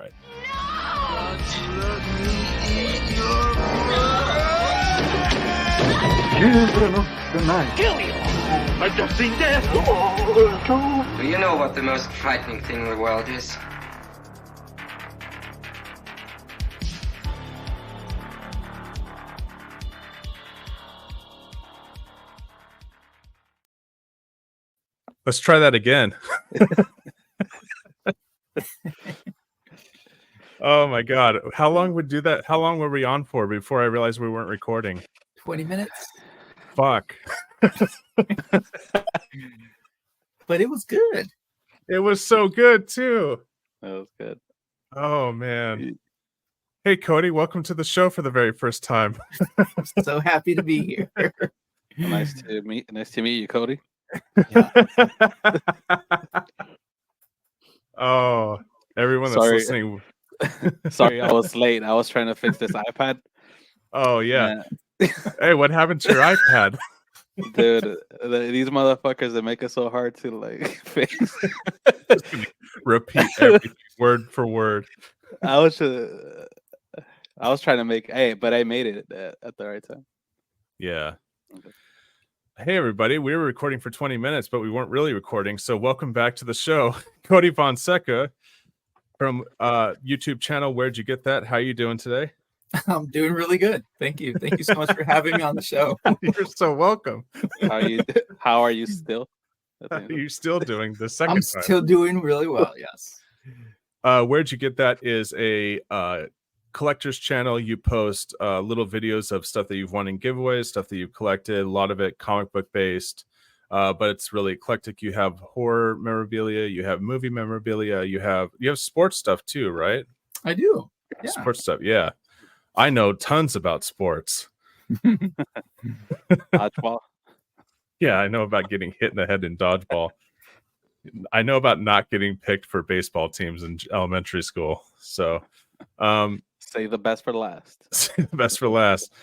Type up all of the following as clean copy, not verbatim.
right. Kill you! I've just seen death! Do you know what the most frightening thing in the world is? Let's try that again. Oh my God. How long would do that? How long were we on for before I realized we weren't recording? 20 minutes. Fuck. But it was good. It was so good too. That was good. Oh man. Hey Cody, welcome to the show for the very first time. So happy to be here. Nice to meet you, Cody. Yeah. Oh, everyone that's Sorry. listening. Sorry, I was late. I was trying to fix this iPad. Oh yeah. Hey, what happened to your iPad? Dude, these motherfuckers that make it so hard to like fix. Repeat everything word for word. I was trying to make but I made it at the right time. Yeah. Okay. Hey everybody, we were recording for 20 minutes, but we weren't really recording. So welcome back to the show. Cody Fonseca from YouTube channel. Where'd you get that? How you doing today? I'm doing really good. Thank you. Thank you so much for having me on the show. You're so welcome. How are you still? You're still doing the second I'm time. still doing really well, yes. Where'd you get that is a collector's channel. You post little videos of stuff that you've won in giveaways, stuff that you've collected, a lot of it comic book based, but it's really eclectic. You have horror memorabilia, you have movie memorabilia, you have sports stuff too, right? I do. Yeah. Sports stuff, yeah. I know tons about sports. Dodgeball. Yeah, I know about getting hit in the head in dodgeball. I know about not getting picked for baseball teams in elementary school. So Say the best for last. Say the best for last.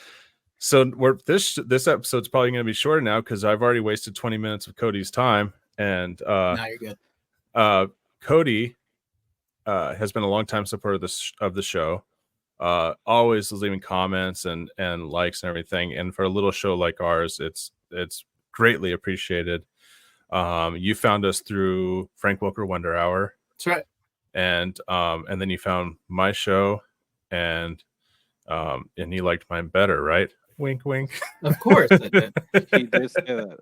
So this episode's probably going to be shorter now because I've already wasted 20 minutes of Cody's time. And Now you're good. Cody has been a long-time supporter of the show. Always leaving comments and likes and everything. And for a little show like ours, it's greatly appreciated. You found us through Frank Welker Wonder Hour. That's right. And then you found my show and you liked mine better, right? Wink, wink. Of course I did. He did say that.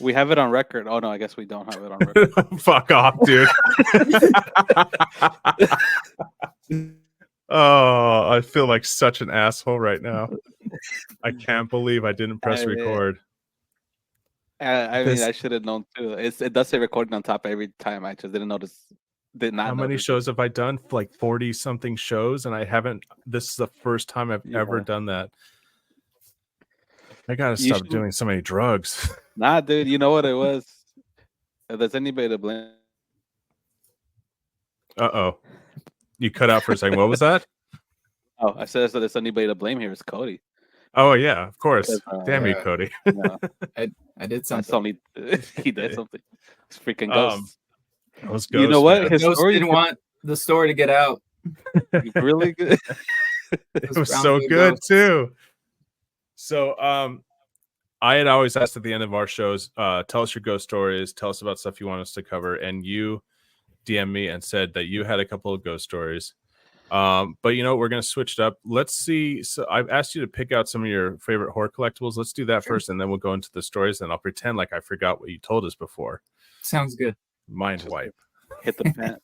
We have it on record. Oh no, I guess we don't have it on record. Fuck off, dude. Oh, I feel like such an asshole right now. I can't believe I didn't press record. I mean, I should have known too. It does say recording on top every time. I just didn't notice. How many shows have I done? Like 40 something shows, and I haven't. This is the first time I've ever done that. I gotta stop doing so many drugs. Nah, dude. You know what it was? If there's anybody to blame. Uh-oh. You cut out for a second. What was that? Oh, I said if there's anybody to blame here, it's Cody. Oh yeah, of course. Damn you, Cody. No, I did something. He did something. It's freaking ghosts. Those ghosts, you know what? His ghost didn't want the story to get out. Really good. It was so good too. So I had always asked at the end of our shows, tell us your ghost stories, tell us about stuff you want us to cover, and you DM me and said that you had a couple of ghost stories. But you know, we're gonna switch it up. Let's see. So I've asked you to pick out some of your favorite horror collectibles. Let's do that first, and then we'll go into the stories, and I'll pretend like I forgot what you told us before. Sounds good. Mind wipe. Hit the pen.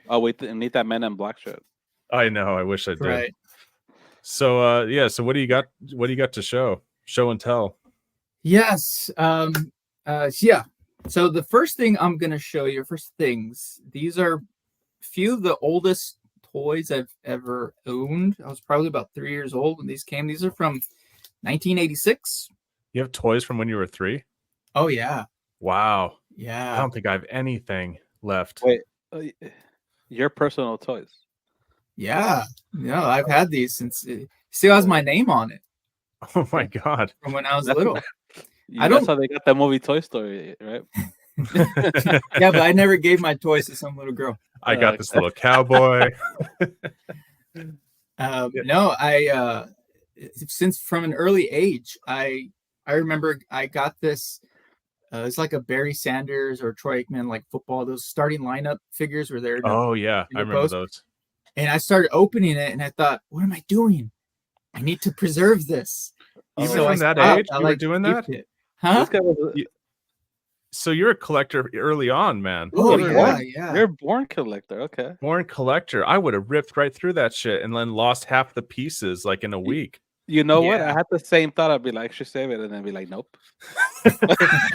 Oh wait, I need that Man in Black shirt. I know. I wish I did. Right. So yeah. So what do you got? What do you got to show? Show and tell. Yes. Yeah. So the first thing I'm gonna show you, these are a few of the oldest toys I've ever owned. I was probably about 3 years old when these came. These are from 1986. You have toys from when you were 3? Oh yeah. Wow. Yeah. I don't think I have anything left. Wait, your personal toys? Yeah. No, I've had these since it still has my name on it. Oh my god. From when I was little. That's how they got that movie Toy Story, right? Yeah, but I never gave my toys to some little girl. I got this little cowboy. No, I since from an early age, I remember I got this. It's like a Barry Sanders or Troy Aikman, like football. Those starting lineup figures were there. Oh yeah, I remember those. And I started opening it, and I thought, "What am I doing? I need to preserve this." Even from that age, you were doing that, huh? So you're a collector early on, man. Oh yeah. You're a born collector. Okay. Born collector. I would have ripped right through that shit and then lost half the pieces like in a week. You know what? I had the same thought. I'd be like, should save it, and then be like, nope.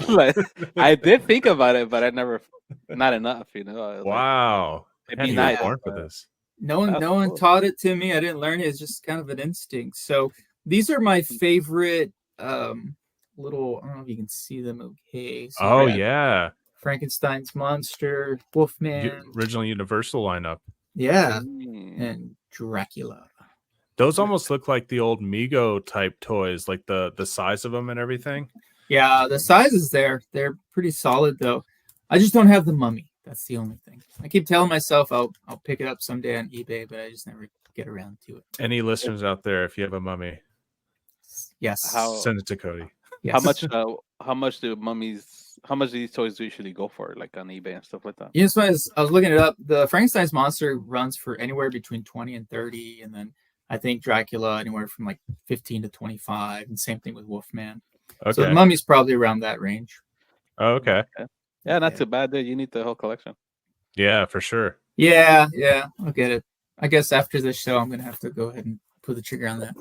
Like, I did think about it, but I never, not enough. Wow. It'd be nice. Born for this. No one taught it to me. I didn't learn it. It's just kind of an instinct. So these are my favorite little. I don't know if you can see them. Okay. So yeah. Frankenstein's monster, Wolfman, original Universal lineup. Yeah, and Dracula. Those almost look like the old Mego type toys, like the size of them and everything. Yeah, the size is there. They're pretty solid though. I just don't have the mummy. That's the only thing. I keep telling myself I'll pick it up someday on eBay, but I just never get around to it. Any listeners out there, if you have a mummy, yes, send it to Cody. Yes. How much do these toys usually go for, like on eBay and stuff like that? You know, I was looking it up. The Frankenstein's monster runs for anywhere between 20 and 30, and then I think Dracula anywhere from like 15 to 25, and same thing with Wolfman. Okay. So the mummy's probably around that range. Oh, okay. Yeah, not too bad. Dude. You need the whole collection. Yeah, for sure. Yeah, I'll get it. I guess after this show, I'm gonna have to go ahead and pull the trigger on that.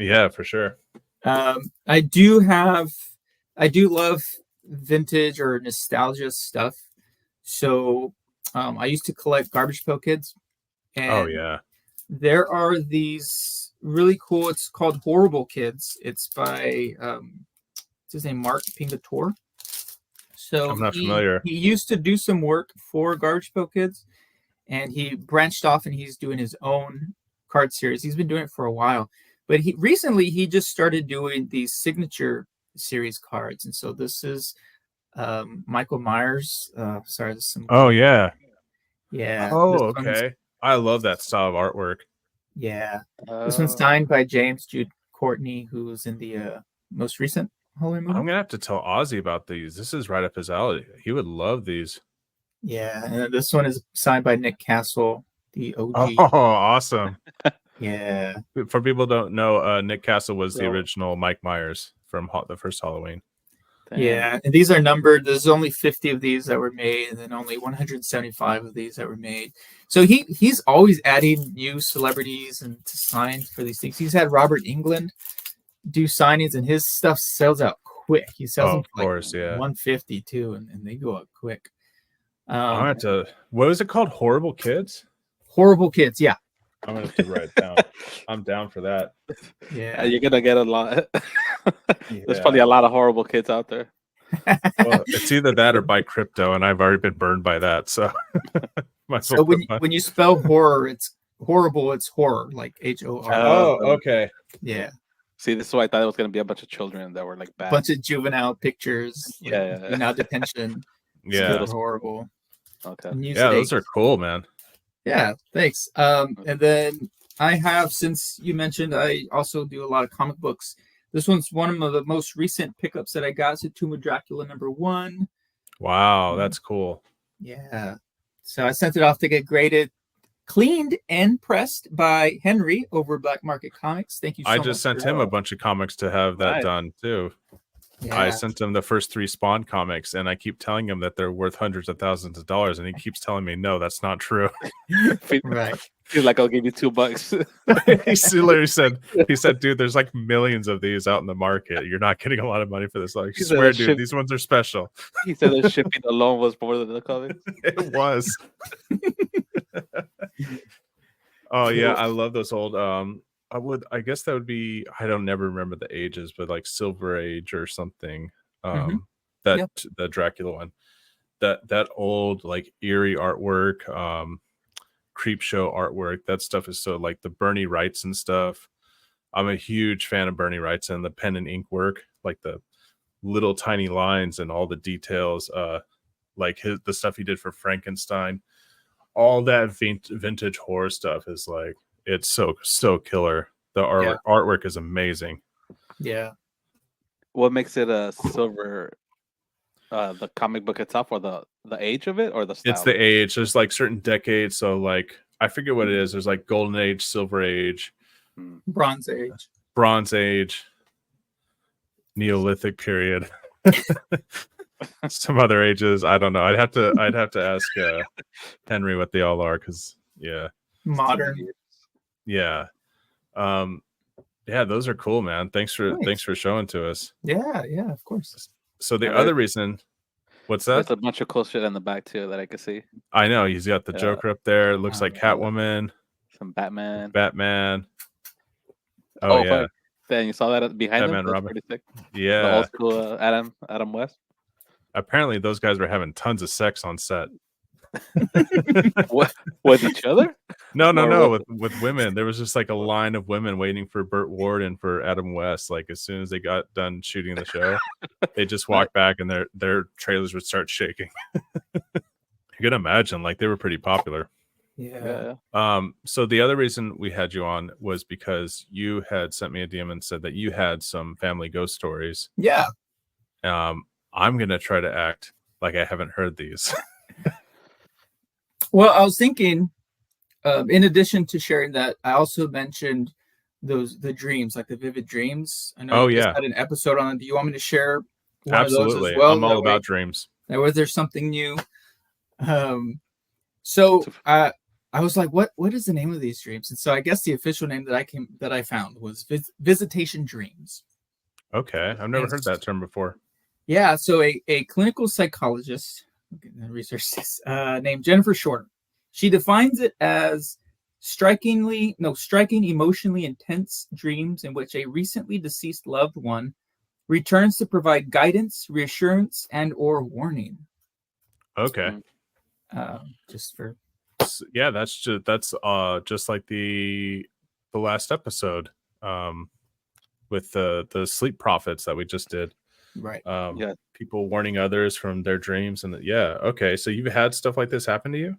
Yeah, for sure. I do love vintage or nostalgia stuff. So I used to collect Garbage Pail Kids. And there are these really cool, it's called Horrible Kids. It's by what's his name, Mark Pingatore. So I'm not familiar. He used to do some work for Garbage Pail Kids, and he branched off and he's doing his own card series. He's been doing it for a while, but recently he just started doing these signature series cards. And so this is Michael Myers. Sorry, this is some. Oh yeah. Yeah. Oh, okay. I love that style of artwork. Yeah. This one's signed by James Jude Courtney, who's in the most recent Halloween movie. I'm gonna have to tell Ozzy about these. This is right up his alley. He would love these. Yeah, and this one is signed by Nick Castle, the OG. Oh, awesome. Yeah. For people who don't know, Nick Castle was the original Mike Myers from the first Halloween. Yeah, and these are numbered. There's only 50 of these that were made, and then only 175 of these that were made. So he's always adding new celebrities and to sign for these things. He's had Robert Englund do signings, and his stuff sells out quick. He sells them for like 150 too, and they go up quick. I have to. What was it called? Horrible Kids. Horrible Kids. Yeah. I'm gonna have to write it down. I'm down for that. Yeah, you're gonna get a lot. There's probably a lot of horrible kids out there. Well, it's either that or buy crypto, and I've already been burned by that. So, so when you spell horror, it's horrible. It's horror, like HOR. Oh, okay. Yeah. See, this is why I thought it was gonna be a bunch of children that were like bad. Bunch of juvenile pictures. Juvenile detention. Yeah. It's horrible. Okay. Yeah, those are cool, man. Yeah, thanks. And then I have, since you mentioned, I also do a lot of comic books. This one's one of the most recent pickups that I got. It's a Tomb of Dracula #1. Wow, that's cool. Yeah. So I sent it off to get graded, cleaned, and pressed by Henry over Black Market Comics. Thank you so much. I just sent him a bunch of comics to have that done too. Yeah. I sent him the first 3 Spawn comics, and I keep telling him that they're worth hundreds of thousands of dollars, and he keeps telling me, no, that's not true. Right. He's like, I'll give you $2. He literally said, dude, there's like millions of these out in the market. You're not getting a lot of money for this. Like, I swear, dude, these ones are special. He said the shipping alone was more than the comics. It was. Oh, yeah. I love those old, I guess that would be, I don't never remember the ages, but like Silver Age or something. The Dracula one. That old like eerie artwork, creep show artwork. That stuff is so like the Bernie Wrights and stuff. I'm a huge fan of Bernie Wrights and the pen and ink work, like the little tiny lines and all the details. like the stuff he did for Frankenstein. All that vintage horror stuff is like, it's so killer. The artwork is amazing. Yeah. What makes it a silver? The comic book itself, or the age of it, or the style? It's the age. There's like certain decades. So like, I forget what it is. There's like Golden Age, Silver Age, Bronze Age, Neolithic period. Some other ages. I don't know. I'd have to ask Henry what they all are, because modern. Yeah. Those are cool, man. Thanks for showing to us. Yeah, of course. So the other reason, what's that? There's a bunch of cool shit in the back too that I can see. I know he's got the Joker up there. It looks like Catwoman, some Batman. Oh yeah. Fuck. Then you saw that behind Batman, him. Robin. Pretty sick. Yeah. The old school Adam West. Apparently, those guys were having tons of sex on set. What, with each other? No, with women. There was just like a line of women waiting for Burt Ward and for Adam West. Like as soon as they got done shooting the show, they just walked back and their trailers would start shaking. You can imagine, like they were pretty popular. Yeah. So the other reason we had you on was because you had sent me a DM and said that you had some family ghost stories. Yeah. I'm gonna try to act like I haven't heard these. Well, I was thinking, in addition to sharing that, I also mentioned the dreams, like the vivid dreams. I know you just had an episode on it. Do you want me to share one Absolutely. of those as well? I'm all about dreams. That way there's something new. So I was like, what is the name of these dreams? And so I guess the official name that I found was visitation dreams. Okay, I've never heard that term before. Yeah, so a clinical psychologist, research this, named Jennifer Shorter, she defines it as striking, emotionally intense dreams in which a recently deceased loved one returns to provide guidance, reassurance, and or warning. Okay. Just for that's just like the last episode with the sleep prophets that we just did. Right. People warning others from their dreams, and okay, so you've had stuff like this happen to you?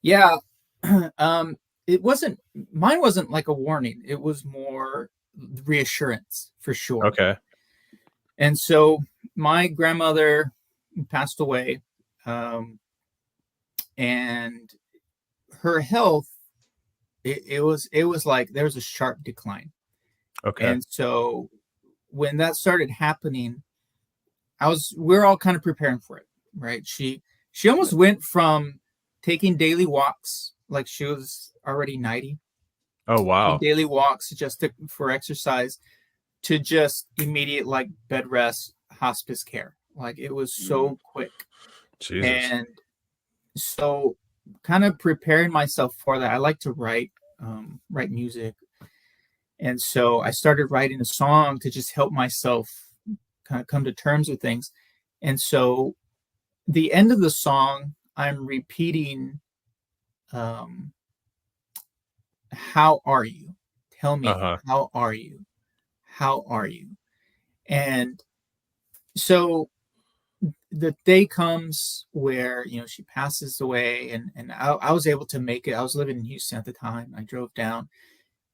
Yeah. Mine wasn't like a warning, it was more reassurance for sure. Okay. And so my grandmother passed away, and her health, it was like there was a sharp decline. Okay. And so when that started happening, we're all kind of preparing for it, right? She almost went from taking daily walks, like she was already 90. Oh wow. Daily walks just for exercise, to just immediate like bed rest, hospice care. Like it was so quick. Jesus. And so kind of preparing myself for that. I like to write music. And so I started writing a song to just help myself kind of come to terms with things. And so the end of the song, I'm repeating, how are you? Tell me, how are you? How are you? And so the day comes where, she passes away, and I was able to make it. I was living in Houston at the time. I drove down,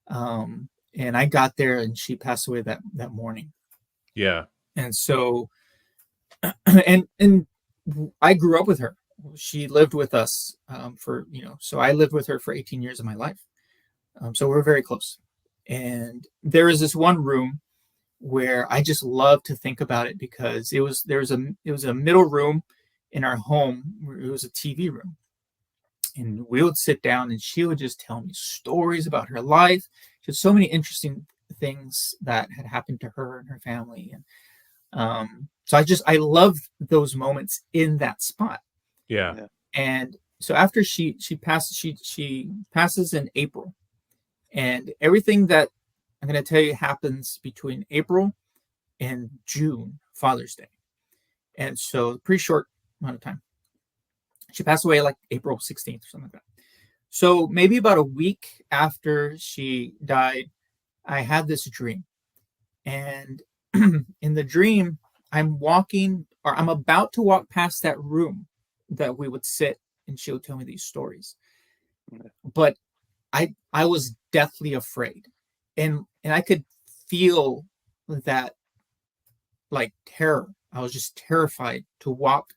and I got there, and she passed away that morning. Yeah. And so, and I grew up with her. She lived with us so I lived with her for 18 years of my life. So we're very close. And there is this one room where I just love to think about it, because it was a middle room in our home where it was a TV room. And we would sit down and she would just tell me stories about her life. Just so many interesting things that had happened to her and her family. And so I love those moments in that spot. Yeah. And so after she passes in April, and everything that I'm going to tell you happens between April and June, Father's Day. And so pretty short amount of time. She passed away like April 16th or something like that. So maybe about a week after she died, I had this dream. And in the dream, I'm about to walk past that room that we would sit and she would tell me these stories. But I was deathly afraid, and I could feel that like terror. I was just terrified to walk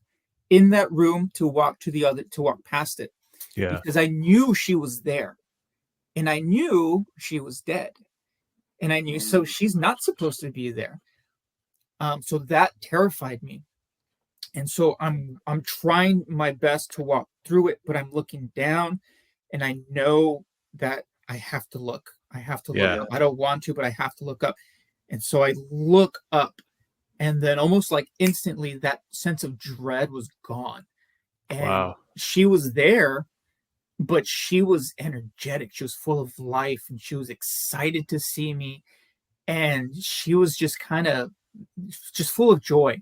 in that room, to walk past it, Yeah. because I knew she was there, and I knew she was dead, and I knew so she's not supposed to be there. So that terrified me, and so I'm trying my best to walk through it, but I'm looking down, and I know that I have to look. I have to look up. I don't want to, but I have to look up. And so I look up, and then almost like instantly that sense of dread was gone. And she was there, but she was energetic. She was full of life, and she was excited to see me. And she was just kind of just full of joy.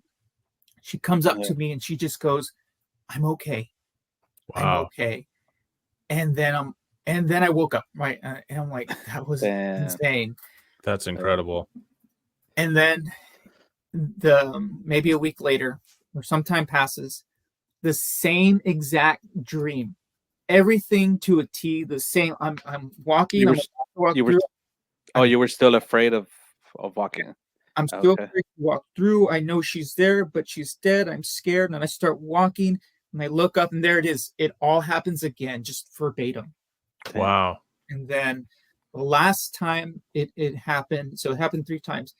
She comes up to me and she just goes, "I'm okay. I'm okay." And then I woke up, right? And I'm like, that was insane. That's incredible. And then maybe a week later or some time passes, the same exact dream, everything to a T, the same. I'm walking. You were still afraid of walking. I'm still afraid to walk through. I know she's there, but she's dead. I'm scared, and I start walking, and I look up, and there it is. It all happens again, just verbatim. Wow. And then the last time it happened, so it happened 3 times.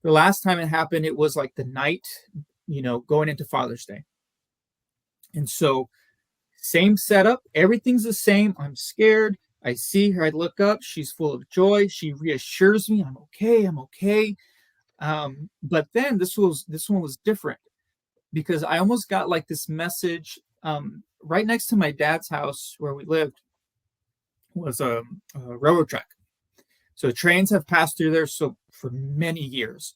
The last time it happened, it was like the night, going into Father's Day. And so same setup, everything's the same. I'm scared. I see her. I look up. She's full of joy. She reassures me, I'm okay. I'm okay. But then this one was different, because I almost got like this message right next to my dad's house where we lived was a railroad track. So trains have passed through there for many years,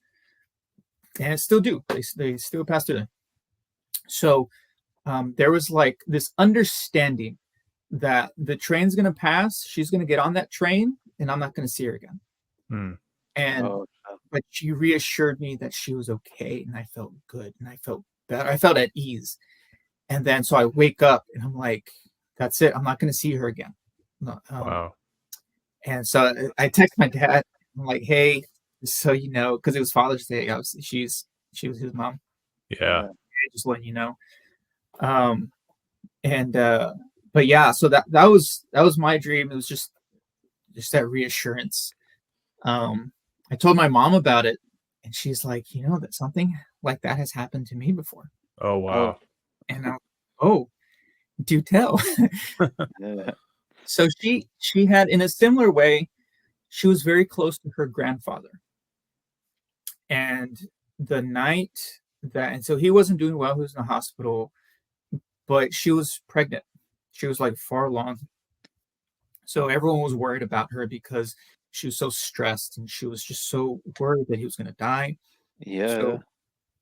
and still do. They still pass through there. So there was like this understanding that the train's going to pass. She's going to get on that train, and I'm not going to see her again. But she reassured me that she was okay, and I felt good, and I felt better. I felt at ease. And then so I wake up, and I'm like, that's it. I'm not going to see her again. Wow. And so I text my dad. I'm like, hey, so because it was Father's Day. She was his mom. Yeah. Just letting you know. But yeah, so that was my dream. It was just that reassurance. I told my mom about it, and she's like, that something like that has happened to me before. Oh wow. And do tell. So she had, in a similar way, she was very close to her grandfather. And the night and so he wasn't doing well, he was in the hospital, but she was pregnant. She was like far along. So everyone was worried about her because she was so stressed, and she was just so worried that he was going to die. Yeah. So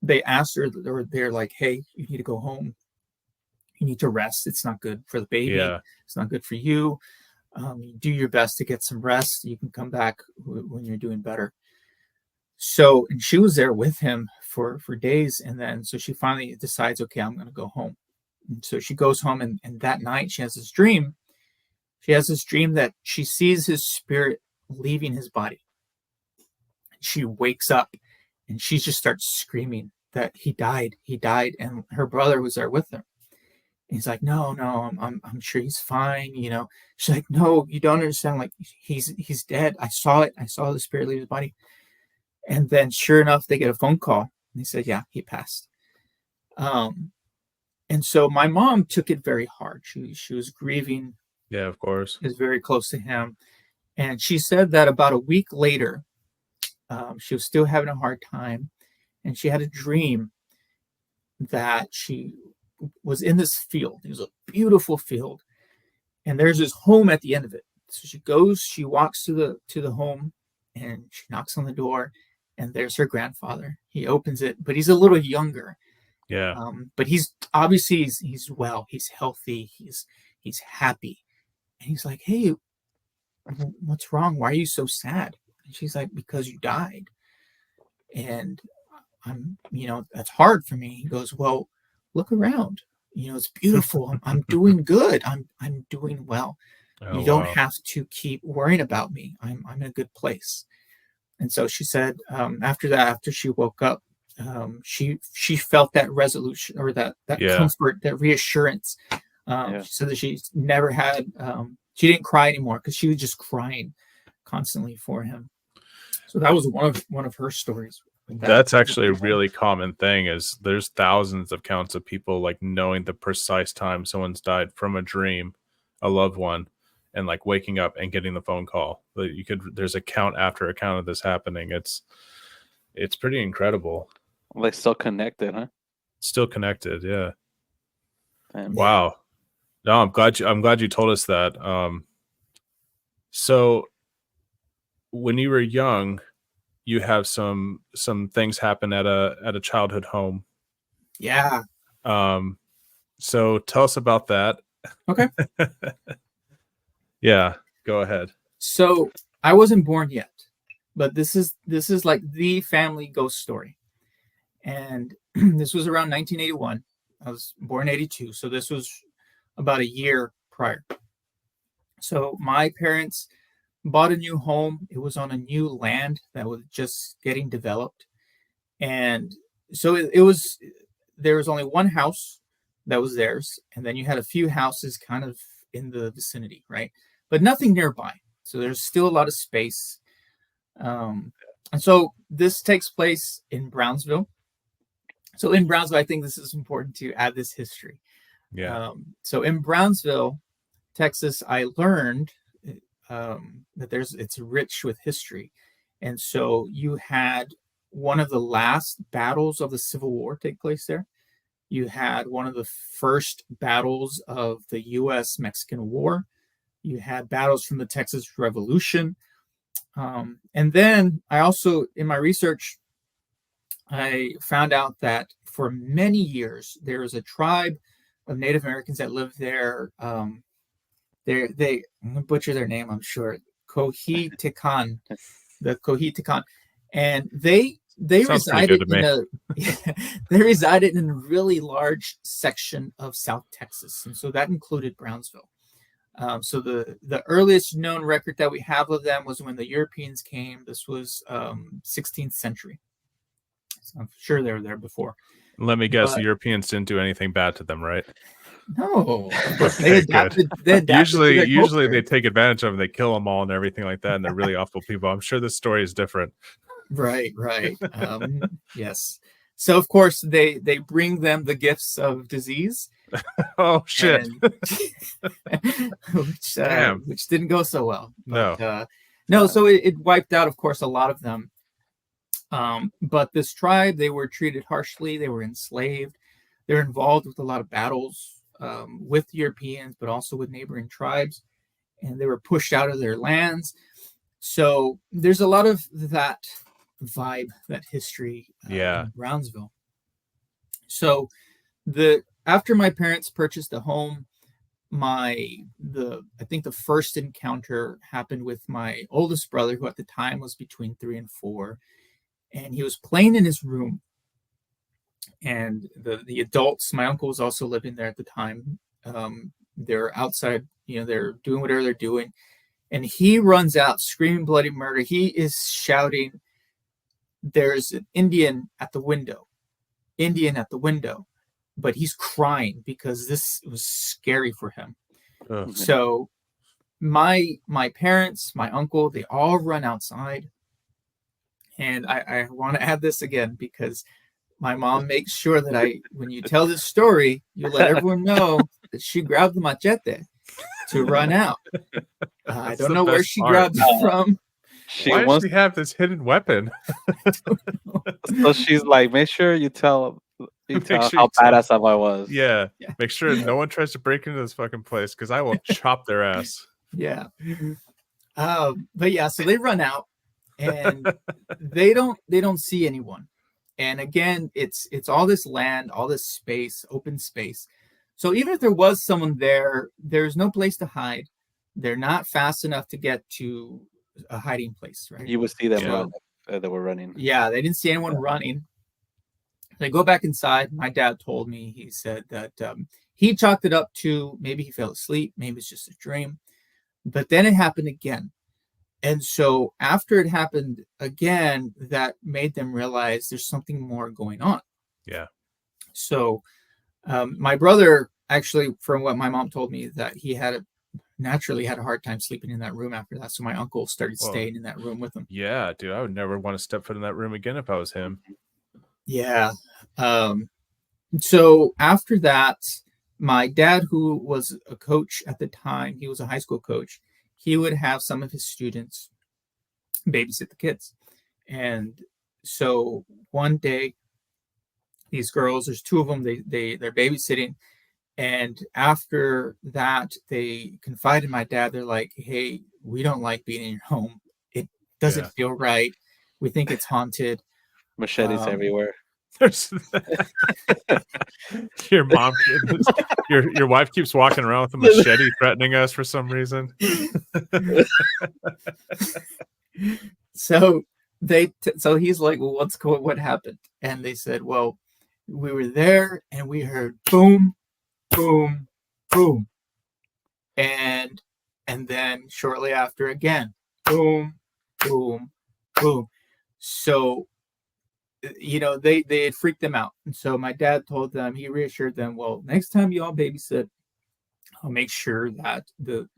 they asked her, they're like, hey, you need to go home. You need to rest. It's not good for the baby. Yeah. It's not good for you. You do your best to get some rest. You can come back when you're doing better. So, and she was there with him for days. And then, so she finally decides, okay, I'm going to go home. And so she goes home, and that night she has this dream. She has this dream that she sees his spirit leaving his body. She wakes up, and she just starts screaming that he died. And her brother was there with her. And he's like, no, I'm sure he's fine. She's like, no, you don't understand. Like, he's dead. I saw it. I saw the spirit leave his body. And then sure enough, they get a phone call, and they said, yeah, he passed. And so my mom took it very hard. She was grieving. Yeah, of course. Is very close to him. And she said that about a week later, she was still having a hard time. And she had a dream that she was in this field. It was a beautiful field. And there's this home at the end of it. So she walks to the home, and she knocks on the door, and there's her grandfather. He opens it, but he's a little younger. Yeah. But he's obviously he's well, he's healthy, he's happy. And he's like, hey, what's wrong? Why are you so sad? And she's like, because you died. And I'm, that's hard for me. He goes, well, look around. it's beautiful. I'm doing good. I'm doing well. Oh, You don't wow. have to keep worrying about me. I'm in a good place. And so she said, after she woke up, she felt that resolution, or that Yeah. comfort, that reassurance. She said that she's never had, she didn't cry anymore because she was just crying constantly for him. So that was one of her stories. That's actually a really common thing. Is there's thousands of accounts of people like knowing the precise time someone's died from a dream, a loved one, and like waking up and getting the phone call. There's account after account of this happening. It's pretty incredible. Well, they're still connected, huh? Still connected, yeah. Damn. Wow. No, I'm glad you told us that. So when you were young, you have some things happen at a childhood home. Yeah. So tell us about that. Okay. Yeah, go ahead. So I wasn't born yet, but this is like the family ghost story. And this was around 1981. I was born in 82, so this was about a year prior. So my parents bought a new home. It was on a new land that was just getting developed. And so there was only one house that was theirs. And then you had a few houses kind of in the vicinity, right? But nothing nearby. So there's still a lot of space. And so this takes place in Brownsville. So in Brownsville, I think this is important to add this history. Yeah. So in Brownsville, Texas, I learned that it's rich with history. And so you had one of the last battles of the Civil War take place there. You had one of the first battles of the U.S.-Mexican War. You had battles from the Texas Revolution. And then I also, in my research, I found out that for many years, there was a tribe of Native Americans that lived there. I'm going to butcher their name, I'm sure. Cohetican, the Cohetican. And they resided they resided in a really large section of South Texas. And so that included Brownsville. So the earliest known record that we have of them was when the Europeans came. This was 16th century. So I'm sure they were there before. Let me guess, the Europeans didn't do anything bad to them, right? No, of course they adapted. Usually they take advantage of them. They kill them all and everything like that, and they're really awful people. I'm sure this story is different. Right. Yes. So of course they bring them the gifts of disease. Oh shit! Which didn't go so well. But, no. So it wiped out, of course, a lot of them. But this tribe, they were treated harshly. They were enslaved. They were involved with a lot of battles with Europeans, but also with neighboring tribes, and they were pushed out of their lands. So there's a lot of that vibe, that history in Brownsville. So after my parents purchased the home, I think the first encounter happened with my oldest brother, who at the time was between 3 and 4, and he was playing in his room. And the adults, my uncle was also living there at the time. They're outside, they're doing whatever they're doing. And he runs out screaming bloody murder. He is shouting, "There's an Indian at the window. Indian at the window." But he's crying because this was scary for him. Oh. So my parents, my uncle, they all run outside. And I want to add this again because my mom makes sure that when you tell this story, you let everyone know that she grabbed the machete to run out. I don't know where she grabbed it from. Why does she have this hidden weapon? So she's like, make sure you tell how badass I was. Yeah. Make sure no one tries to break into this fucking place because I will chop their ass. Yeah. But yeah, so they run out and they don't see anyone. And again, it's all this land, all this space, open space. So even if there was someone there, there's no place to hide. They're not fast enough to get to a hiding place, right? You would see them run. They were running. Yeah, they didn't see anyone running. They go back inside. My dad told me, he said that he chalked it up to maybe he fell asleep, maybe it's just a dream. But then it happened again. And so after it happened again, that made them realize there's something more going on. Yeah. So my brother, actually, from what my mom told me, that he naturally had a hard time sleeping in that room after that. So my uncle started staying in that room with him. Yeah, dude, I would never want to step foot in that room again if I was him. Yeah. So after that, my dad, who was a coach at the time, he was a high school coach, he would have some of his students babysit the kids. And so one day, these girls, there's two of them, they're babysitting. And after that, they confided in my dad. They're like, hey, we don't like being in your home. It doesn't feel right. We think it's haunted. Machetes everywhere. Your mom, your wife keeps walking around with a machete threatening us for some reason. So he's like, well, what happened? And they said, well, we were there and we heard boom, boom, boom, and then shortly after again, boom, boom, boom. So they had freaked them out. And so my dad told them, he reassured them, well, next time you all babysit, I'll make sure that the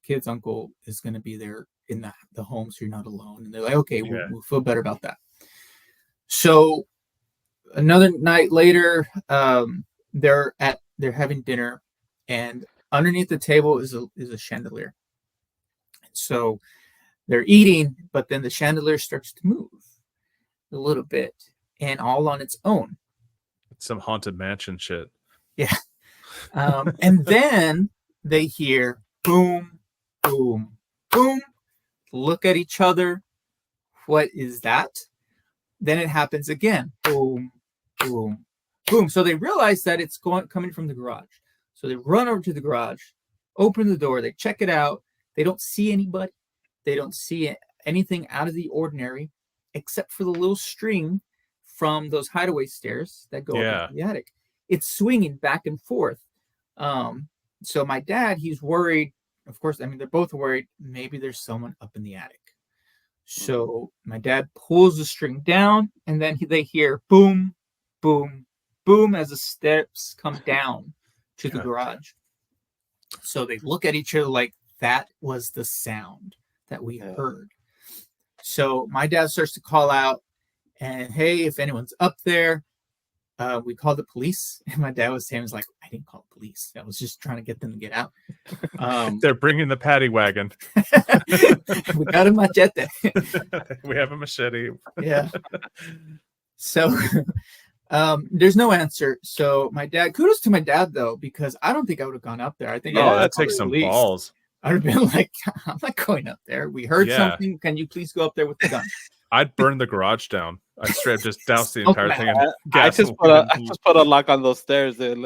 kid's uncle is going to be there in the home, so you're not alone. And they're like, okay, we'll feel better about that. So another night later, they're having dinner, and underneath the table is a chandelier. So they're eating, but then the chandelier starts to move a little bit, and all on its own. It's some haunted mansion shit. Yeah. And then they hear boom, boom, boom. Look at each other. What is that? Then it happens again. Boom, boom, boom. So they realize that it's coming from the garage. So they run over to the garage, open the door, they check it out. They don't see anybody. They don't see anything out of the ordinary, except for the little string from those hideaway stairs that go up into the attic. It's swinging back and forth. So my dad, he's worried. Of course, I mean, they're both worried. Maybe there's someone up in the attic. So my dad pulls the string down, and then they hear boom, boom, boom as the steps come down to the garage. So they look at each other like that was the sound that we heard. So my dad starts to call out, and hey, if anyone's up there, we called the police. And my dad was saying, like, I didn't call the police. I was just trying to get them to get out. They're bringing the paddy wagon. We got a machete. We have a machete. Yeah. So there's no answer. So my dad, kudos to my dad though, because I don't think I would have gone up there. I think that takes some balls. I would have been like, I'm not going up there. We heard something. Can you please go up there with the gun? I'd burn the garage down. I'd straight up just douse the entire thing. I just put a lock on those stairs. Dude.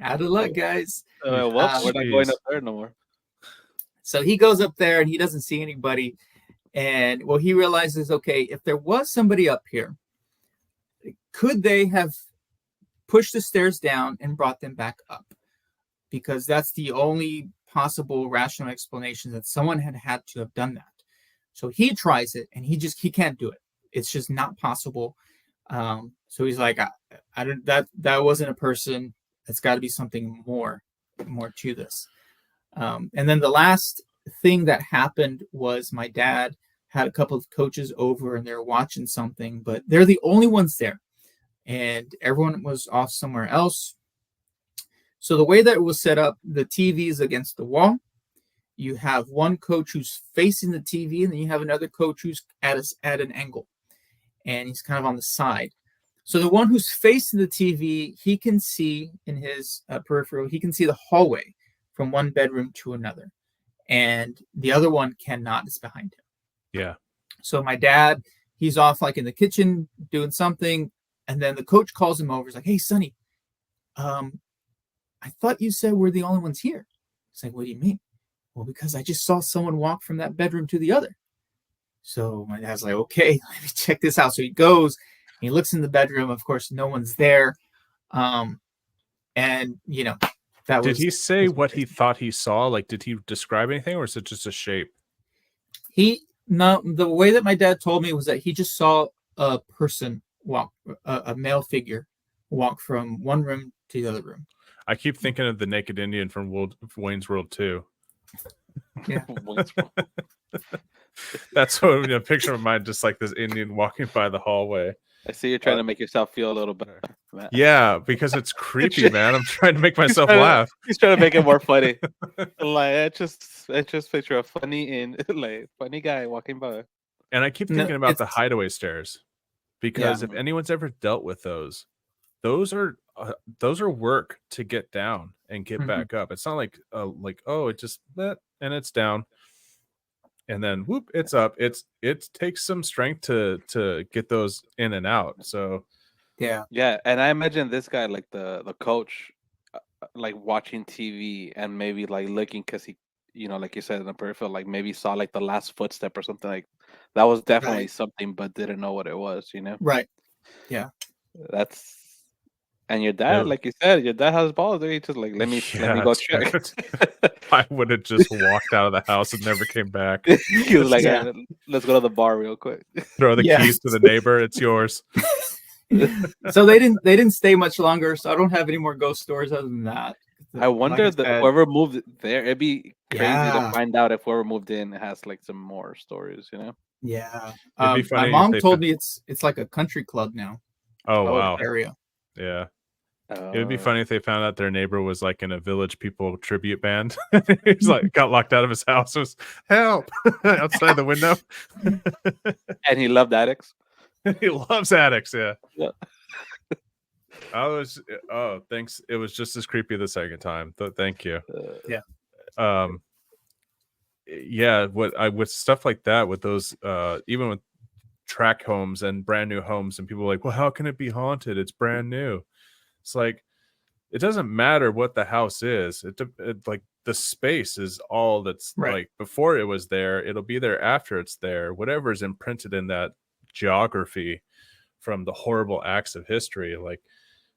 Out of luck, guys. We're not going up there no more. So he goes up there and he doesn't see anybody. And well, he realizes, okay, if there was somebody up here, could they have pushed the stairs down and brought them back up? Because that's the only possible rational explanation, that someone had to have done that. So he tries it and he can't do it. It's just not possible. So he's like, I don't, that wasn't a person. It's got to be something more to this. And then the last thing that happened was my dad had a couple of coaches over and they're watching something, but they're the only ones there and everyone was off somewhere else. So the way that it was set up, the TV is against the wall. You have one coach who's facing the TV, and then you have another coach who's at an angle, and he's kind of on the side. So the one who's facing the TV, he can see in his peripheral, he can see the hallway from one bedroom to another, and the other one cannot. It's behind him. Yeah. So my dad, he's off like in the kitchen doing something, and then the coach calls him over. He's like, "Hey, Sonny, I thought you said we're the only ones here." He's like, "What do you mean?" "Well, because I just saw someone walk from that bedroom to the other." So my dad's like, okay, let me check this out. So he goes, he looks in the bedroom. Of course, no one's there. And that Did was. he say what he thought he saw? Like, did he describe anything, or is it just a shape? No, the way that my dad told me was that he just saw a person walk, a male figure walk from one room to the other room. I keep thinking of the naked Indian from Wayne's World 2. Yeah. That's what a picture of mine, just like this Indian walking by the hallway. I see you're trying to make yourself feel a little better. Man. Yeah, because it's creepy, man. I'm trying to make myself laugh. He's trying to make it more funny. Like I just picture a funny guy walking by. And I keep thinking about the hideaway stairs, because if anyone's ever dealt with those are work to get down and get back up. It's not like it just and it's down. And then whoop, it's up. It takes some strength to get those in and out. So yeah. And I imagine this guy, like the coach, like watching TV and maybe like looking because he, like you said in the peripheral, like maybe saw like the last footstep or something like that. Was definitely something, but didn't know what it was. Right. Yeah. That's. And your dad, like you said, your dad has balls. He just like let me go check. I would have just walked out of the house and never came back. He was like, let's go to the bar real quick. Throw the keys to the neighbor. It's yours. So they didn't stay much longer. So I don't have any more ghost stories other than that. I wonder whoever moved there. It'd be crazy to find out if whoever moved in has like some more stories. Yeah. It'd be funny. My mom told me it's like a country club now. Oh wow. Area. Yeah. It would be funny if they found out their neighbor was like in a Village People tribute band. He's like got locked out of his house. Was help outside the window. And he loved addicts. He loves addicts. Yeah. Thanks. It was just as creepy the second time. Thank you. With stuff like that, with those, even with track homes and brand new homes, and people are like, well, how can it be haunted? It's brand new. It's like, it doesn't matter what the house is. It like the space is all that's like before it was there. It'll be there after it's there. Whatever is imprinted in that geography from the horrible acts of history, like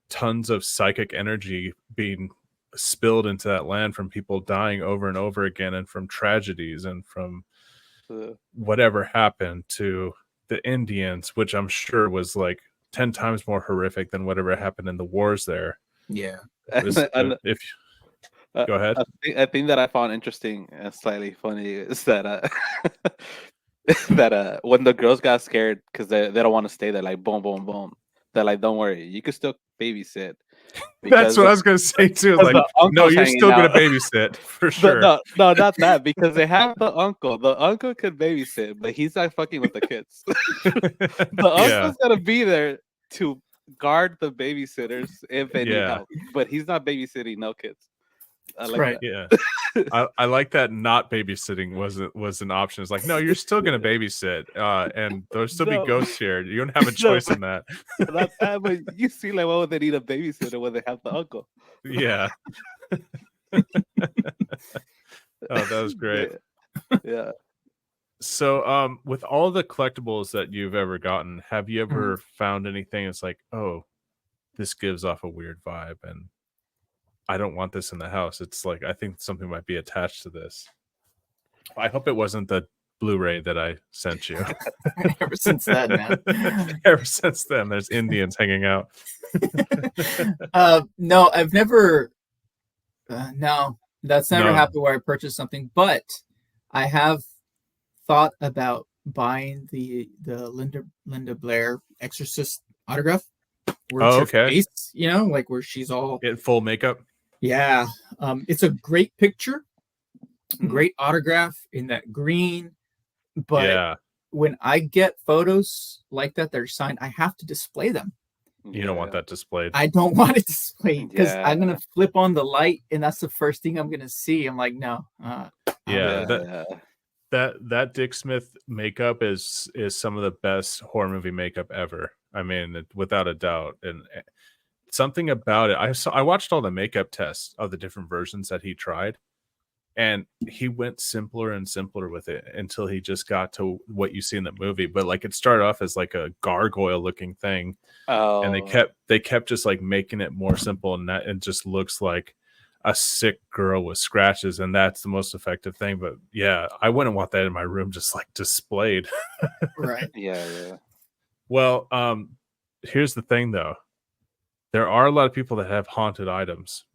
tons of psychic energy being spilled into that land from people dying over and over again, and from tragedies, and from whatever happened to the Indians, which I'm sure was like 10 times more horrific than whatever happened in the wars there. Yeah. Go ahead. A thing that I found interesting and slightly funny is that when the girls got scared because they don't want to stay there, like boom, boom, boom, they're like, don't worry, you can still babysit. That's what I was gonna say too. Like, no, you're still gonna babysit for sure. No, not that, because they have the uncle. The uncle could babysit, but he's not fucking with the kids. The uncle's gonna be there to guard the babysitters if they need help, but he's not babysitting no kids. I like that. Yeah. I like that. Not babysitting was an option. It's like, no, you're still gonna babysit, and there'll still be ghosts here. You don't have a choice in that. Not that, but you see, like, why would they need a babysitter when they have the uncle? Yeah. Oh, that was great. Yeah. So, with all the collectibles that you've ever gotten, have you ever found anything that's like, oh, this gives off a weird vibe, and I don't want this in the house? It's like, I think something might be attached to this. I hope it wasn't the Blu-ray that I sent you. Ever since then, man. Ever since then, there's Indians hanging out. No, I've never. No, that's never happened where I purchased something. But I have thought about buying the Linda Blair Exorcist autograph. Face, like where she's all in full makeup. Yeah. It's a great picture, great autograph in that green. But when I get photos like that, they're signed, I have to display them. You don't want that displayed. I don't want it displayed because I'm gonna flip on the light and that's the first thing I'm gonna see. I'm like, no. That Dick Smith makeup is some of the best horror movie makeup ever. I mean, without a doubt. And something about it. I watched all the makeup tests of the different versions that he tried, And he went simpler and simpler with it until he just got to what you see in the movie. But like it started off as like a gargoyle looking thing. And they kept just like making it more simple, and that it just looks like a sick girl with scratches, and that's the most effective thing. But yeah, I wouldn't want that in my room just like displayed. Right. Yeah. Well, here's the thing though. There are a lot of people that have haunted items,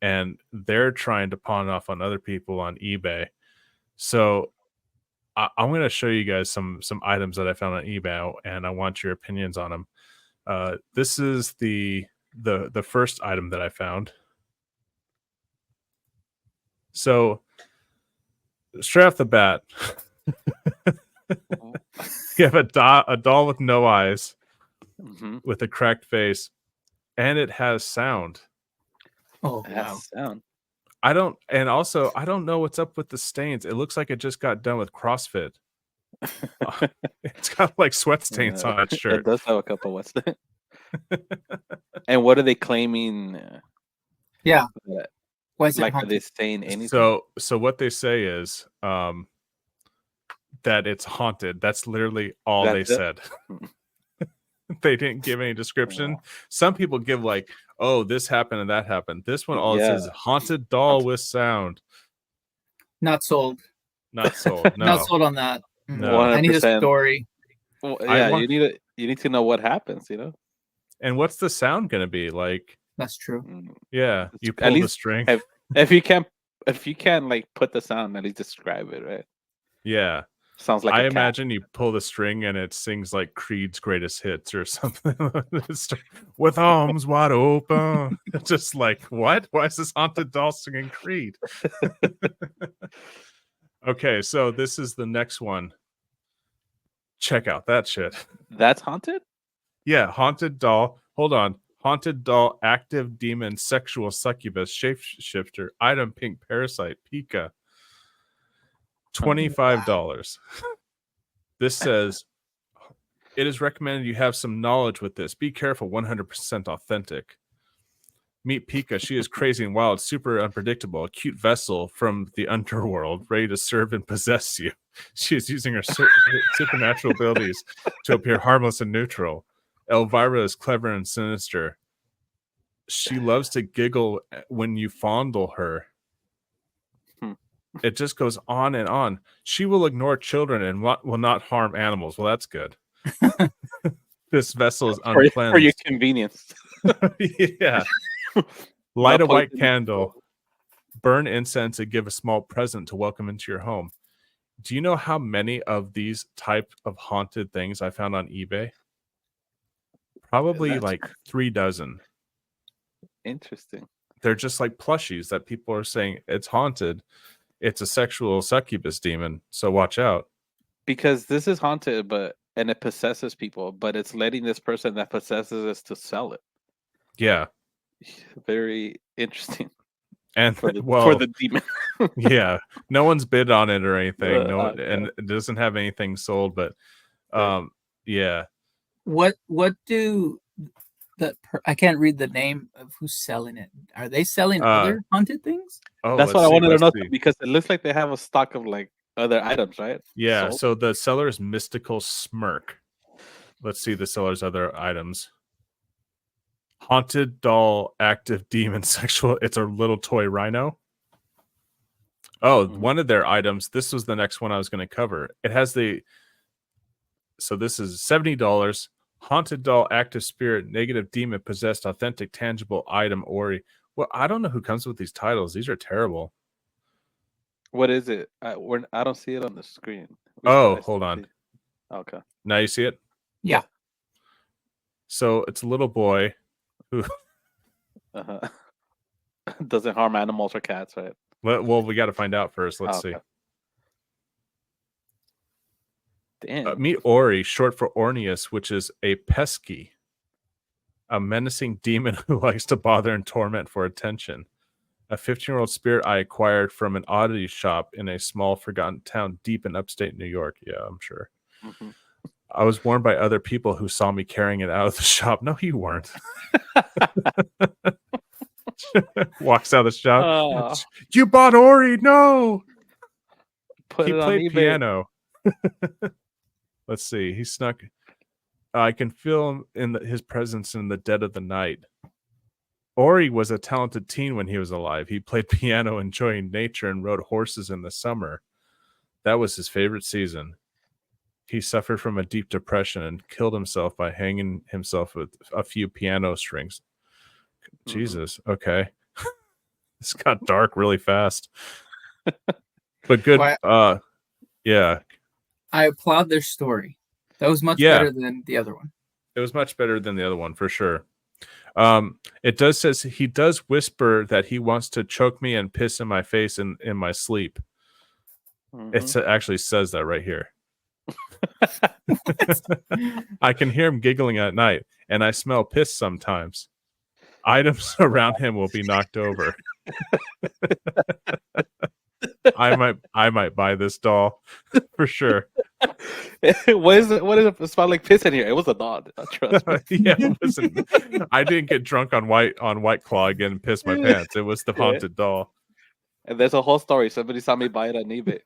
and they're trying to pawn off on other people on eBay. So I'm going to show you guys some items that I found on eBay, and I want your opinions on them. This is the first item that I found. So straight off the bat, you have a doll with no eyes, with a cracked face, and it has sound. Oh, wow. Sound. I don't know what's up with the stains. It looks like it just got done with CrossFit. It's got like sweat stains on its shirt. It does have a couple of sweat stains. And what are they claiming? Yeah. Why is it like, haunted? are they saying anything? So what they say is that it's haunted. That's literally all they said. They didn't give any description. Some people give like, oh, this happened and that happened. This one all it says haunted doll with sound. Not sold. Not sold. No. Not sold on that. No. 100%. I need a story. Well, yeah, you need to know what happens, you know. And what's the sound gonna be like? That's true. Yeah, you pull the string. If you can't like put the sound, at least describe it, right? Yeah. Sounds like I imagine you pull the string and it sings like Creed's greatest hits or something. With arms wide open. Just like, what? Why is this haunted doll singing Creed? Okay, so this is the next one. Check out that shit. That's haunted? Yeah, haunted doll. Hold on. Haunted doll, active demon, sexual succubus, shapeshifter, item pink parasite, Pika. $25. This says, it is recommended you have some knowledge with this. Be careful, 100% authentic. Meet Pika. She is crazy and wild, super unpredictable, a cute vessel from the underworld, ready to serve and possess you. She is using her supernatural abilities to appear harmless and neutral. Elvira is clever and sinister. She loves to giggle when you fondle her. It just goes on and on. She will ignore children and will not harm animals. Well, that's good. This vessel is uncleansed. For your convenience. Yeah. Light a white candle, burn incense, and give a small present to welcome into your home. Do you know how many of these type of haunted things I found on eBay? Probably like 3 dozen. Interesting. They're just like plushies that people are saying it's haunted. It's a sexual succubus demon, so watch out. Because this is haunted, and it possesses people, but it's letting this person that possesses us to sell it. Yeah. Very interesting. And for the demon. Yeah. No one's bid on it or anything. And it doesn't have anything sold, but yeah. What do I can't read the name of who's selling it. Are they selling other haunted things? Oh, that's what I wanted to know, because it looks like they have a stock of like other items, right? Yeah. So the seller's mystical smirk. Let's see the seller's other items. Haunted doll, active demon, sexual. It's a little toy rhino. Oh, one of their items. This was the next one I was going to cover. It has so this is $70. Haunted doll, active spirit, negative demon, possessed, authentic, tangible item, Ori. Well, I don't know who comes with these titles. These are terrible. What is it? I don't see it on the screen. Hold on. Okay. Now you see it? Yeah. So it's a little boy who doesn't harm animals or cats, right? Well, we got to find out first. Let's see. Damn. Meet Ori, short for Orneus, which is a pesky, a menacing demon who likes to bother and torment for attention. A 15-year-old spirit I acquired from an oddity shop in a small, forgotten town deep in upstate New York. Yeah, I'm sure. Mm-hmm. I was warned by other people who saw me carrying it out of the shop. No, you weren't. Walks out of the shop. Uh, You bought Ori? No. Put He it on played eBay. piano. Let's see. He snuck. I can feel him in his presence in the dead of the night. Ori was a talented teen when he was alive. He played piano, enjoying nature, and rode horses in the summer. That was his favorite season. He suffered from a deep depression and killed himself by hanging himself with a few piano strings. Jesus. Okay. This got dark really fast. But good. Yeah. I applaud their story. That was much better than the other one. It was much better than the other one for sure. It does says he does whisper that he wants to choke me and piss in my face in my sleep. It actually says that right here. I can hear him giggling at night, and I smell piss sometimes. Items around him will be knocked over. I might buy this doll for sure. What is it smell like piss in here? It was a dog. Trust me. Yeah, listen, I didn't get drunk on White Claw again and piss my pants. It was the haunted doll. And there's a whole story. Somebody saw me buy it on eBay.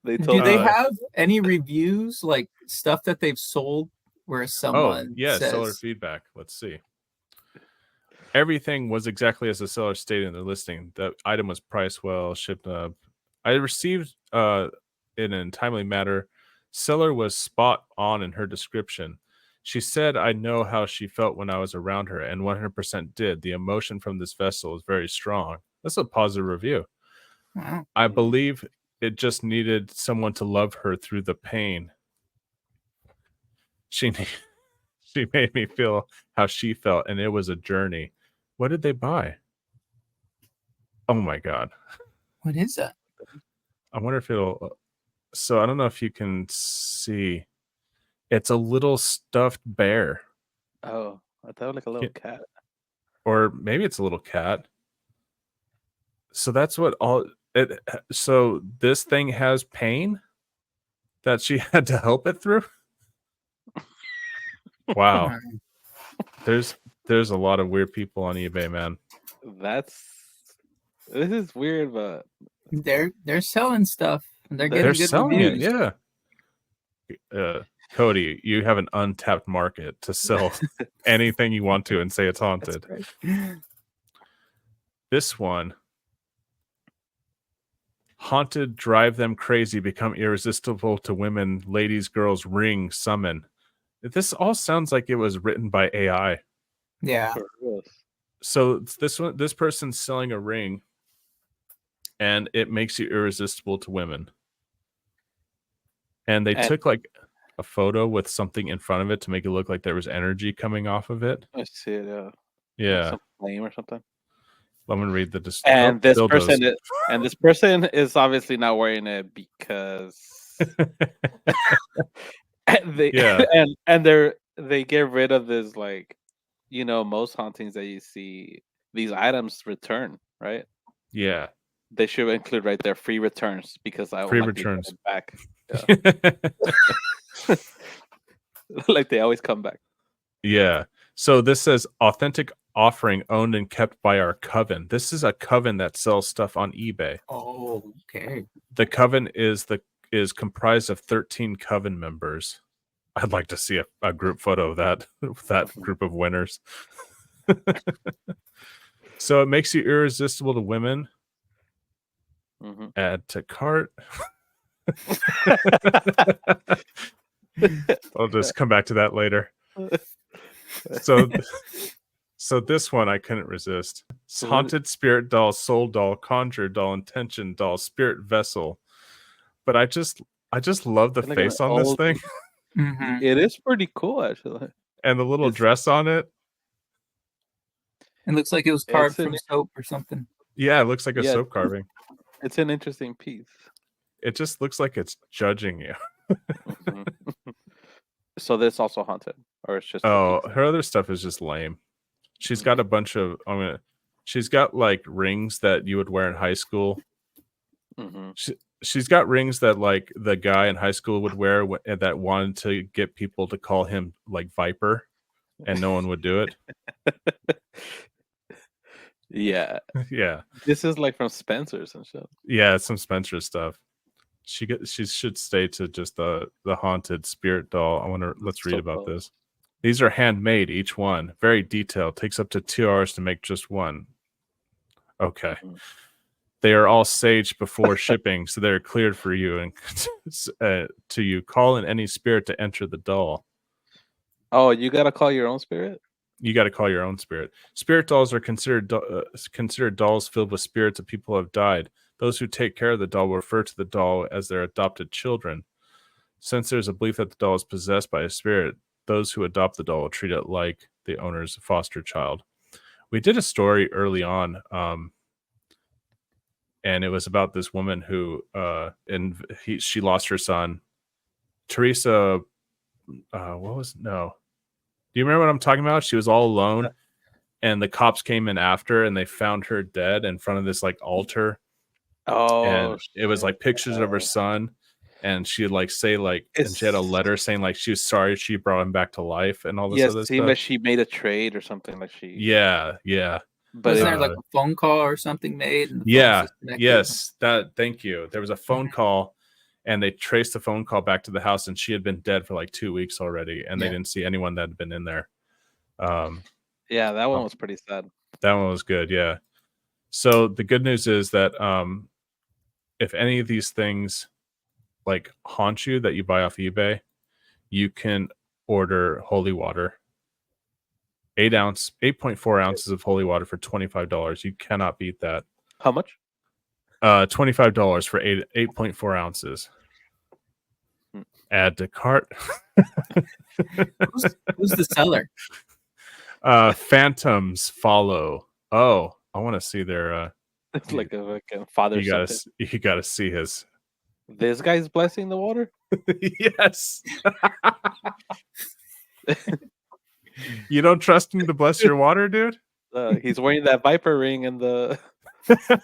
Do they have any reviews, like stuff that they've sold where someone says... seller feedback. Let's see. Everything was exactly as the seller stated in their listing. The item was priced well, shipped up. I received in a timely manner. Seller was spot on in her description. She said, I know how she felt when I was around her, and 100% did. The emotion from this vessel is very strong. That's a positive review. Wow. I believe it just needed someone to love her through the pain. She made me feel how she felt, and it was a journey. What did they buy? Oh my God. What is that? I wonder if it'll... So I don't know if you can see. It's a little stuffed bear. Oh, I thought it was like a little cat. Or maybe it's a little cat. So that's what so this thing has pain that she had to help it through? Wow. There's a lot of weird people on eBay, man. This is weird, but they're selling stuff. And they're getting good selling reviews. it, yeah. Cody, you have an untapped market to sell anything you want to and say it's haunted. This one, haunted, drive them crazy, become irresistible to women, ladies, girls, ring, summon. This all sounds like it was written by AI. Yeah. So this person's selling a ring, and it makes you irresistible to women. And they took like a photo with something in front of it to make it look like there was energy coming off of it. I see it. Yeah. Like some flame or something. I'm gonna read the description. And this person is obviously not wearing it because they they get rid of this, like, most hauntings that you see, these items return, right? Yeah. They should include right there free returns because I free like returns back. Yeah. Like they always come back. Yeah. So this says authentic offering owned and kept by our coven. This is a coven that sells stuff on eBay. Oh, okay. The coven is comprised of 13 coven members. I'd like to see a group photo of that group of winners. So it makes you irresistible to women. Add to cart. I'll just come back to that later. So this one I couldn't resist. Haunted spirit doll, soul doll, conjure doll, intention doll, spirit vessel. But I just love the face on this thing. It is pretty cool, actually. And the little dress on it. It looks like it was carved from soap or something. Yeah, it looks like a soap carving. It's an interesting piece. It just looks like it's judging you. So this also haunted, or it's just her other stuff is just lame. She's got a bunch of she's got like rings that you would wear in high school. She's got rings that like the guy in high school would wear that wanted to get people to call him like Viper, and no one would do it. Yeah. Yeah. This is like from Spencer's and shit. Yeah, it's some Spencer stuff. She should stay to just the haunted spirit doll. I wonder. Let's read about this. These are handmade, each one very detailed. Takes up to 2 hours to make just one. Okay. Mm-hmm. They are all saged before shipping, so they're cleared for you and to you. Call in any spirit to enter the doll. Oh, you gotta call your own spirit. You got to call your own spirit. Spirit dolls are considered dolls filled with spirits of people who have died. Those who take care of the doll will refer to the doll as their adopted children. Since there's a belief that the doll is possessed by a spirit, those who adopt the doll will treat it like the owner's foster child. We did a story early on, and it was about this woman who, she lost her son. Teresa, do you remember what I'm talking about? She was all alone, and the cops came in after, and they found her dead in front of this like altar. Oh, and it was like pictures of her son, and she'd like say like, and she had a letter saying like she was sorry she brought him back to life and all this other stuff. Like she made a trade or something like she. Yeah. But was there like a phone call or something made? And Thank you. There was a phone call. And they traced the phone call back to the house, and she had been dead for like 2 weeks already, and they didn't see anyone that had been in there. Yeah, that one was pretty sad. That one was good, yeah. So the good news is that if any of these things like haunt you that you buy off eBay, you can order holy water. 8.4 ounces of holy water for $25. You cannot beat that. How much? $25 for 8.4 ounces. Add to cart. Who's the seller? Phantoms follow. Oh, I want to see their. It's like a father. You gotta see his. This guy's blessing the water. Yes. You don't trust him to bless your water, dude? He's wearing that viper ring and the. And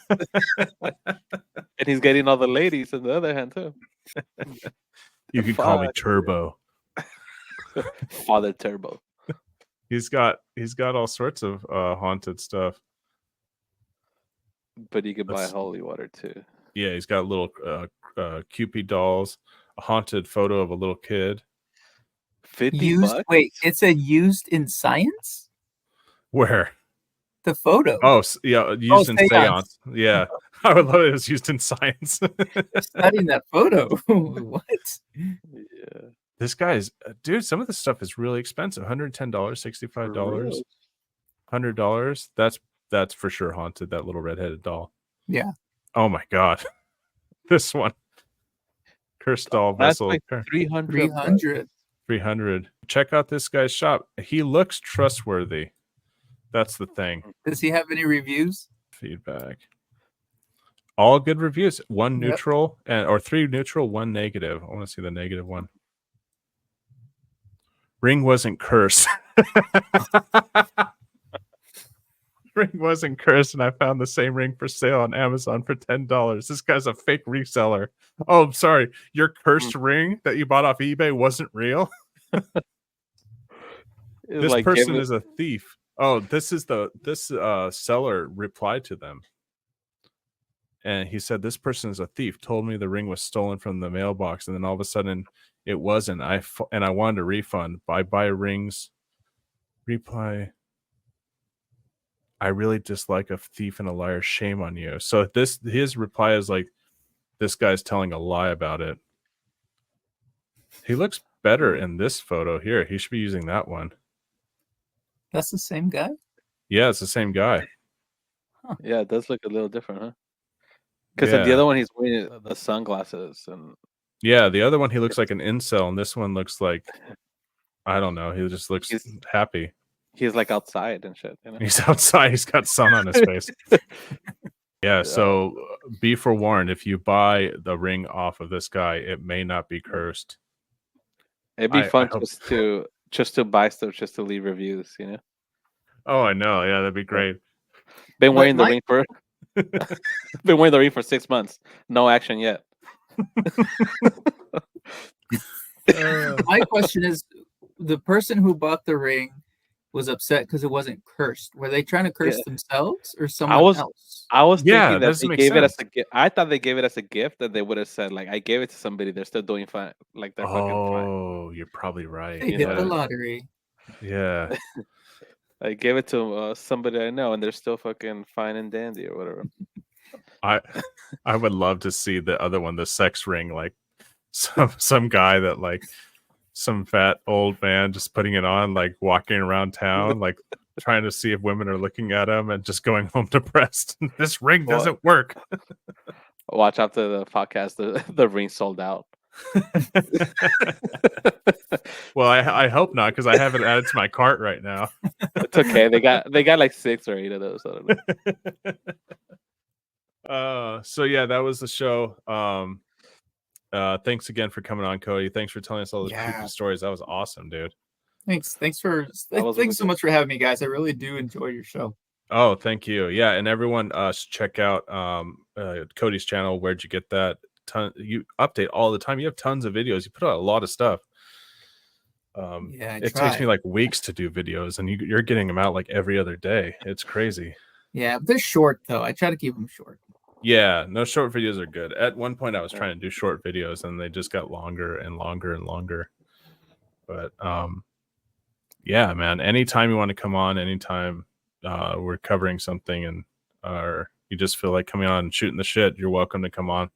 he's getting all the ladies on the other hand too. You can call me Turbo. Father Turbo. He's got all sorts of haunted stuff. But you could buy holy water too. Yeah, he's got little Cupid dolls, a haunted photo of a little kid. $50? Wait, it said used in science? Where? The photo. Oh, yeah, used in seance. Yeah. I would love it. It was used in science. Studying that photo. What? Yeah. This guy's dude. Some of the stuff is really expensive. $110, $65, $100. That's for sure haunted. That little redheaded doll. Yeah. Oh my god. This one. Cursed doll vessel. That's like 300. 300. Check out this guy's shop. He looks trustworthy. That's the thing. Does he have any reviews? Feedback. All good reviews. One neutral or 3 neutral, 1 negative. I want to see the negative one. Ring wasn't cursed. Ring wasn't cursed, and I found the same ring for sale on Amazon for $10. This guy's a fake reseller. Oh, I'm sorry. Your cursed ring that you bought off eBay wasn't real. This like person is a thief. Oh, this seller replied to them. And he said, this person is a thief, told me the ring was stolen from the mailbox. And then all of a sudden it wasn't. I wanted a refund. Buy rings. Reply. I really dislike a thief and a liar. Shame on you. So his reply is like, this guy's telling a lie about it. He looks better in this photo here. He should be using that one. That's the same guy? Yeah, it's the same guy. Huh. Yeah, it does look a little different, huh? Because in the other one, he's wearing the sunglasses. And yeah, the other one, he looks like an incel. And this one looks like, I don't know. He just looks happy. He's like outside and shit. You know? He's outside. He's got sun on his face. Yeah, so be forewarned. If you buy the ring off of this guy, it may not be cursed. It'd be fun just to buy stuff, just to leave reviews, you know? Oh, I know. Yeah, that'd be great. Been wearing the ring for 6 months. No action yet. My question is, the person who bought the ring, was upset because it wasn't cursed. Were they trying to curse themselves or I someone was else? I was Yeah, thinking that that doesn't they make gave it as sense. a gift. I thought they gave it as a gift, and they would have said like, "I gave it to somebody. They're still doing fine. Like they're fucking fine." Oh, you're probably right. They You hit know the what lottery. Yeah. I gave it to somebody I know, and they're still fucking fine and dandy or whatever. I would love to see the other one, the sex ring, like some guy that like some fat old man just putting it on, like walking around town, like trying to see if women are looking at him and just going home depressed. This ring Well, doesn't work. watch after the podcast. The ring sold out. Well, I hope not, because I have it added to my cart right now. It's okay. They got like 6 or 8 of those. I don't know. So yeah, that was the show. Thanks again for coming on, Cody. Thanks for telling us all the creepy stories. That was awesome, dude. Thanks was really thanks so good. much for having me, guys. I really do enjoy your show. Oh, thank you. Yeah, and everyone check out Cody's channel. Where'd you get that? You update all the time. You have tons of videos. You put out a lot of stuff. Yeah, it takes me like weeks to do videos, and you're getting them out like every other day. It's crazy. Yeah, they're short though. I try to keep them short. Yeah, no, short videos are good. At one point I was trying to do short videos and they just got longer and longer and longer. But yeah, man, anytime you want to come on, anytime we're covering something and or you just feel like coming on and shooting the shit, you're welcome to come on.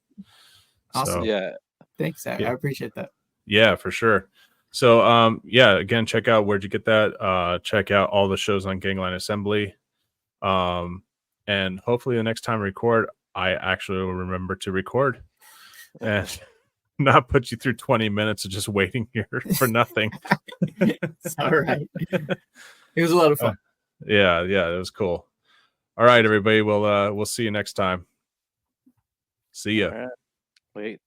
Awesome. So, Yeah. Thanks, Zach. I appreciate that. Yeah, for sure. So yeah, again, check out Where'd You Get That. Check out all the shows on Gangline Assembly. And hopefully the next time I record, I actually will remember to record and not put you through 20 minutes of just waiting here for nothing. It's all right. It was a lot of fun. Yeah, it was cool. All right, everybody. We'll see you next time. See ya. All right. Wait.